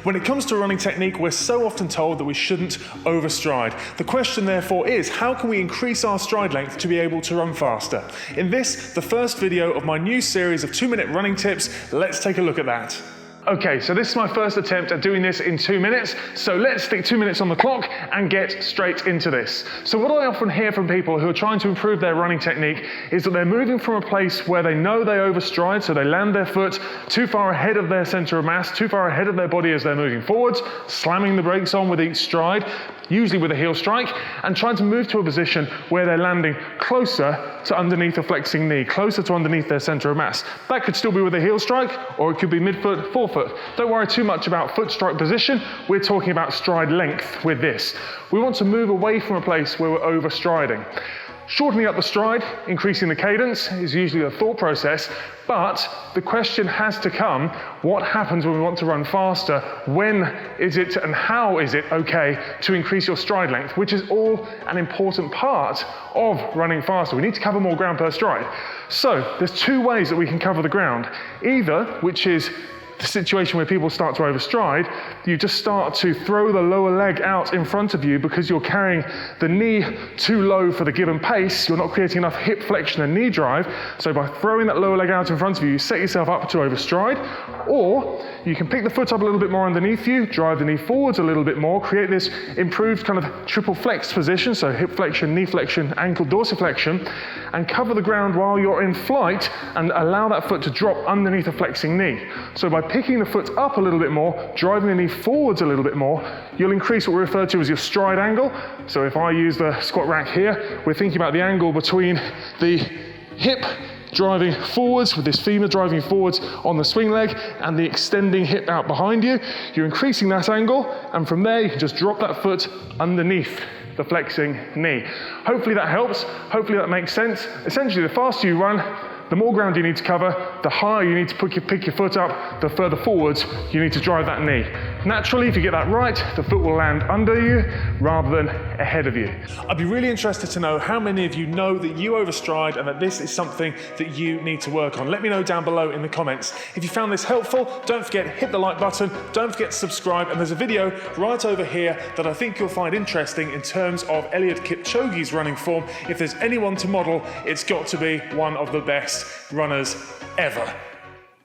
When it comes to running technique, we're so often told that we shouldn't overstride. The question therefore is, how can we increase our stride length to be able to run faster? In this, the first video of my new series of 2-minute running tips, let's take a look at that. Okay, so this is my first attempt at doing this in 2 minutes, so let's stick 2 minutes on the clock and get straight into this. So what I often hear from people who are trying to improve their running technique is that they're moving from a place where they know they overstride, so they land their foot too far ahead of their center of mass, too far ahead of their body as they're moving forwards, slamming the brakes on with each stride, usually with a heel strike, and trying to move to a position where they're landing closer to underneath a flexing knee, closer to underneath their center of mass. That could still be with a heel strike, or it could be midfoot, forefoot. Don't worry too much about foot strike position. We're talking about stride length with this. We want to move away from a place where we're overstriding. Shortening up the stride, increasing the cadence is usually the thought process, but the question has to come, what happens when we want to run faster? When is it and how is it okay to increase your stride length, which is all an important part of running faster. We need to cover more ground per stride. So there's two ways that we can cover the ground. Either, which is the situation where people start to overstride, you just start to throw the lower leg out in front of you because you're carrying the knee too low for the given pace. You're not creating enough hip flexion and knee drive. So by throwing that lower leg out in front of you, you set yourself up to overstride. Or you can pick the foot up a little bit more underneath you, drive the knee forwards a little bit more, create this improved kind of triple flex position, so hip flexion, knee flexion, ankle dorsiflexion, and cover the ground while you're in flight and allow that foot to drop underneath a flexing knee. So by picking the foot up a little bit more, driving the knee forwards a little bit more, you'll increase what we refer to as your stride angle. So if I use the squat rack here, we're thinking about the angle between the hip driving forwards, with this femur driving forwards on the swing leg, and the extending hip out behind you. You're increasing that angle, and from there you can just drop that foot underneath the flexing knee. Hopefully that helps, hopefully that makes sense. Essentially, the faster you run, the more ground you need to cover, the higher you need to pick your foot up, the further forwards you need to drive that knee. Naturally, if you get that right, the foot will land under you rather than ahead of you. I'd be really interested to know how many of you know that you overstride and that this is something that you need to work on. Let me know down below in the comments. If you found this helpful, don't forget, hit the like button, don't forget to subscribe, and there's a video right over here that I think you'll find interesting in terms of Eliud Kipchoge's running form. If there's anyone to model, it's got to be one of the best runners ever.